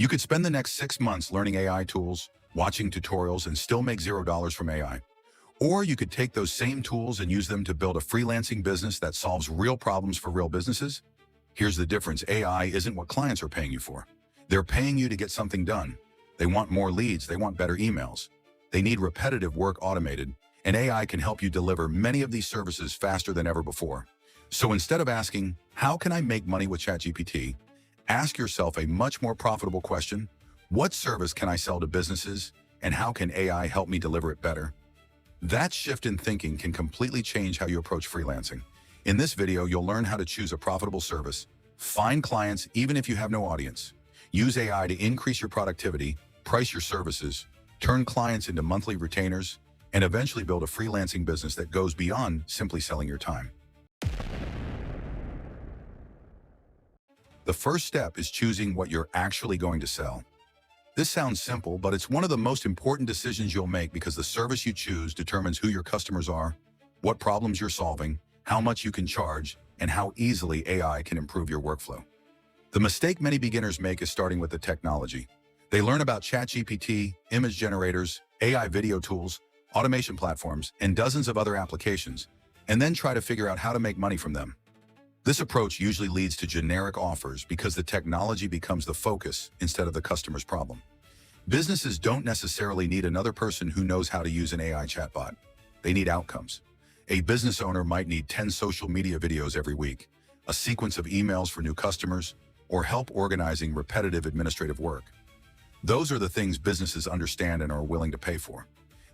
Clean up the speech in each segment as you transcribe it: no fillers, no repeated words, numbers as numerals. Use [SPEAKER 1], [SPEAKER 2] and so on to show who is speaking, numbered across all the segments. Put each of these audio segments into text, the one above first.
[SPEAKER 1] You could spend the next 6 months learning AI tools, watching tutorials, and still make $0 from AI. Or you could take those same tools and use them to build a freelancing business that solves real problems for real businesses. Here's the difference. AI isn't what clients are paying you for. They're paying you to get something done. They want more leads. They want better emails. They need repetitive work automated, and AI can help you deliver many of these services faster than ever before. So instead of asking, how can I make money with ChatGPT? Ask yourself a much more profitable question. What service can I sell to businesses, and how can AI help me deliver it better? That shift in thinking can completely change how you approach freelancing. In this video, you'll learn how to choose a profitable service, find clients even if you have no audience, use AI to increase your productivity, price your services, turn clients into monthly retainers, and eventually build a freelancing business that goes beyond simply selling your time. The first step is choosing what you're actually going to sell. This sounds simple, but it's one of the most important decisions you'll make because the service you choose determines who your customers are, what problems you're solving, how much you can charge, and how easily AI can improve your workflow. The mistake many beginners make is starting with the technology. They learn about ChatGPT, image generators, AI video tools, automation platforms, and dozens of other applications, and then try to figure out how to make money from them. This approach usually leads to generic offers because the technology becomes the focus instead of the customer's problem. Businesses don't necessarily need another person who knows how to use an AI chatbot. They need outcomes. A business owner might need 10 social media videos every week, a sequence of emails for new customers, or help organizing repetitive administrative work. Those are the things businesses understand and are willing to pay for.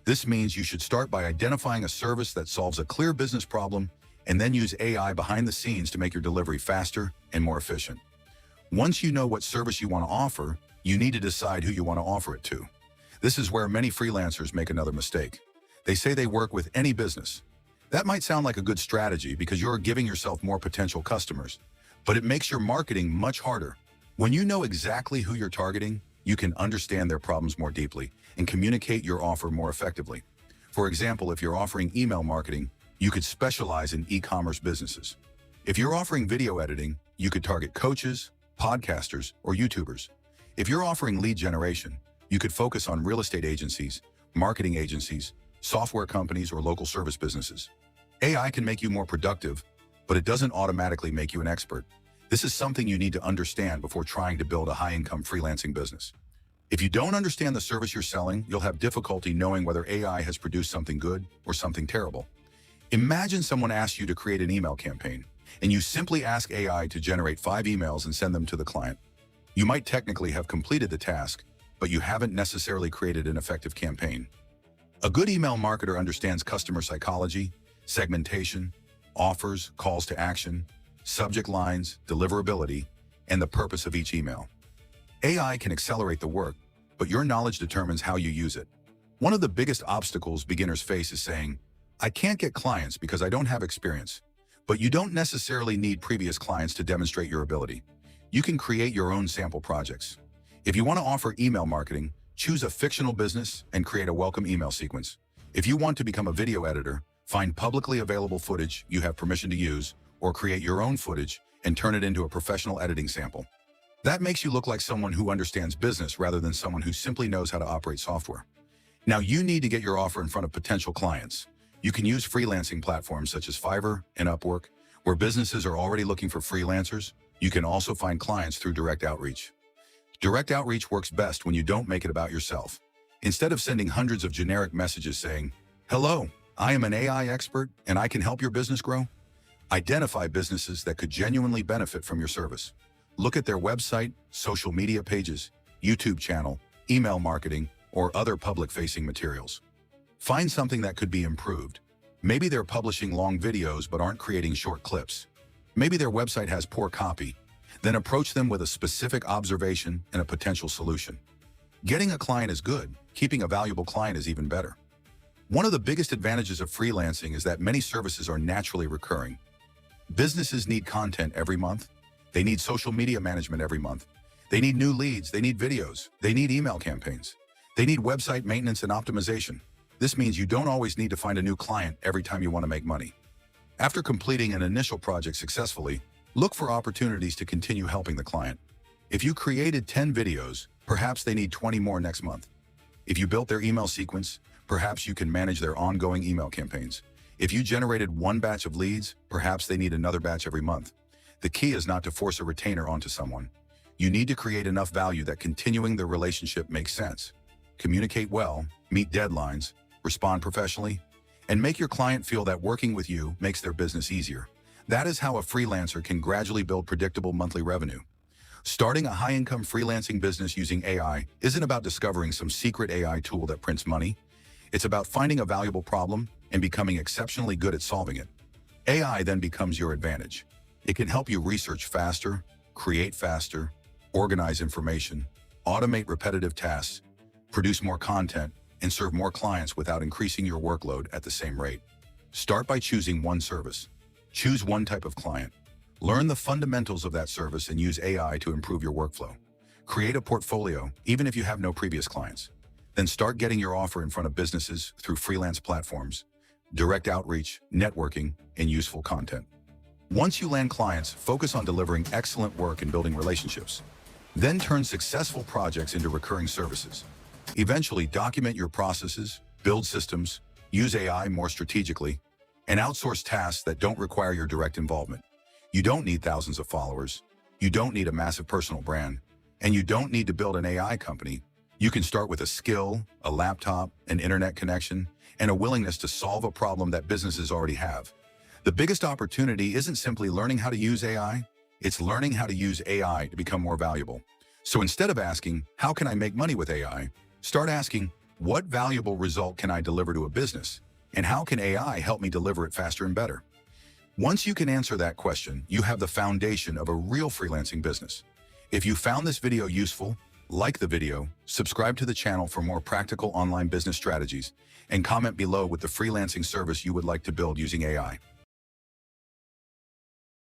[SPEAKER 1] This means you should start by identifying a service that solves a clear business problem and then use AI behind the scenes to make your delivery faster and more efficient. Once you know what service you want to offer, you need to decide who you want to offer it to. This is where many freelancers make another mistake. They say they work with any business. That might sound like a good strategy because you're giving yourself more potential customers, but it makes your marketing much harder. When you know exactly who you're targeting, you can understand their problems more deeply and communicate your offer more effectively. For example, if you're offering email marketing, you could specialize in e-commerce businesses. If you're offering video editing, you could target coaches, podcasters, or YouTubers. If you're offering lead generation, you could focus on real estate agencies, marketing agencies, software companies, or local service businesses. AI can make you more productive, but it doesn't automatically make you an expert. This is something you need to understand before trying to build a high-income freelancing business. If you don't understand the service you're selling, you'll have difficulty knowing whether AI has produced something good or something terrible. Imagine someone asks you to create an email campaign, and you simply ask AI to generate 5 emails and send them to the client. You might technically have completed the task, but you haven't necessarily created an effective campaign. A good email marketer understands customer psychology, segmentation, offers, calls to action, subject lines, deliverability, and the purpose of each email. AI can accelerate the work, but your knowledge determines how you use it. One of the biggest obstacles beginners face is saying, I can't get clients because I don't have experience. But you don't necessarily need previous clients to demonstrate your ability. You can create your own sample projects. If you want to offer email marketing, choose a fictional business and create a welcome email sequence. If you want to become a video editor, find publicly available footage you have permission to use, or create your own footage and turn it into a professional editing sample. That makes you look like someone who understands business rather than someone who simply knows how to operate software. Now you need to get your offer in front of potential clients. You can use freelancing platforms such as Fiverr and Upwork, where businesses are already looking for freelancers. You can also find clients through direct outreach. Direct outreach works best when you don't make it about yourself. Instead of sending hundreds of generic messages saying, hello, I am an AI expert and I can help your business grow, identify businesses that could genuinely benefit from your service. Look at their website, social media pages, YouTube channel, email marketing, or other public-facing materials. Find something that could be improved. Maybe they're publishing long videos but aren't creating short clips. Maybe their website has poor copy. Then approach them with a specific observation and a potential solution. Getting a client is good. Keeping a valuable client is even better. One of the biggest advantages of freelancing is that many services are naturally recurring. Businesses need content every month. They need social media management every month. They need new leads. They need videos. They need email campaigns. They need website maintenance and optimization. This means you don't always need to find a new client every time you want to make money. After completing an initial project successfully, look for opportunities to continue helping the client. If you created 10 videos, Perhaps they need 20 more next month. If you built their email sequence, perhaps you can manage their ongoing email campaigns. If you generated one batch of leads, perhaps they need another batch every month. The key is not to force a retainer onto someone. You need to create enough value that continuing the relationship makes sense. Communicate well, meet deadlines, respond professionally, and make your client feel that working with you makes their business easier. That is how a freelancer can gradually build predictable monthly revenue. Starting a high-income freelancing business using AI isn't about discovering some secret AI tool that prints money. It's about finding a valuable problem and becoming exceptionally good at solving it. AI then becomes your advantage. It can help you research faster, create faster, organize information, automate repetitive tasks, produce more content, and serve more clients without increasing your workload at the same rate. Start by choosing one service. Choose one type of client. Learn the fundamentals of that service and use AI to improve your workflow. Create a portfolio, even if you have no previous clients. Then start getting your offer in front of businesses through freelance platforms, direct outreach, networking, and useful content. Once you land clients, focus on delivering excellent work and building relationships. Then turn successful projects into recurring services. Eventually, document your processes, build systems, use AI more strategically, and outsource tasks that don't require your direct involvement. You don't need thousands of followers. You don't need a massive personal brand. And you don't need to build an AI company. You can start with a skill, a laptop, an internet connection, and a willingness to solve a problem that businesses already have. The biggest opportunity isn't simply learning how to use AI. It's learning how to use AI to become more valuable. So instead of asking, how can I make money with AI? Start asking, what valuable result can I deliver to a business? And how can AI help me deliver it faster and better? Once you can answer that question, you have the foundation of a real freelancing business. If you found this video useful, like the video, subscribe to the channel for more practical online business strategies, and comment below with the freelancing service you would like to build using AI.